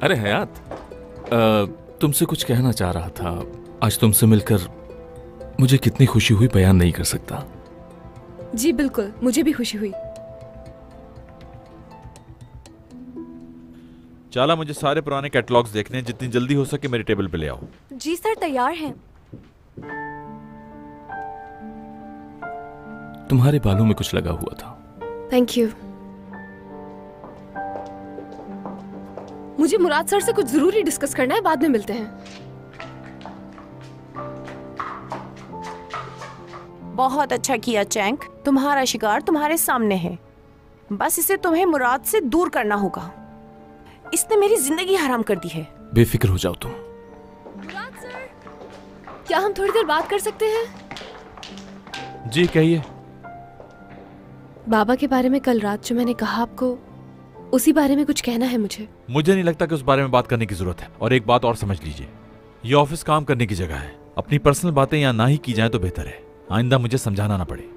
अरे हयात, तुमसे कुछ कहना चाह रहा था। आज तुमसे मिलकर मुझे कितनी खुशी हुई बयान नहीं कर सकता। जी बिल्कुल, मुझे भी खुशी हुई। चाला, मुझे सारे पुराने कैटलॉग्स देखने हैं। जितनी जल्दी हो सके मेरे टेबल पे ले आओ। जी सर, तैयार हैं। तुम्हारे बालों में कुछ लगा हुआ था। Thank you. मुझे मुराद सर से कुछ जरूरी डिस्कस करना है, बाद में मिलते हैं। बहुत अच्छा किया चैंक, तुम्हारा शिकार तुम्हारे सामने है। बस इसे तुम्हें मुराद से दूर करना होगा। इसने मेरी जिंदगी हराम कर दी है। बेफिक्र हो जाओ तुम। मुराद सर, क्या हम थोड़ी देर बात कर सकते हैं? जी कहिए। बाबा के बारे में कल रात जो मैंने कहा आपको, उसी बारे में कुछ कहना है मुझे। मुझे नहीं लगता कि उस बारे में बात करने की जरूरत है। और एक बात और समझ लीजिए, ये ऑफिस काम करने की जगह है। अपनी पर्सनल बातें यहाँ ना ही की जाए तो बेहतर है। आइंदा मुझे समझाना ना पड़े।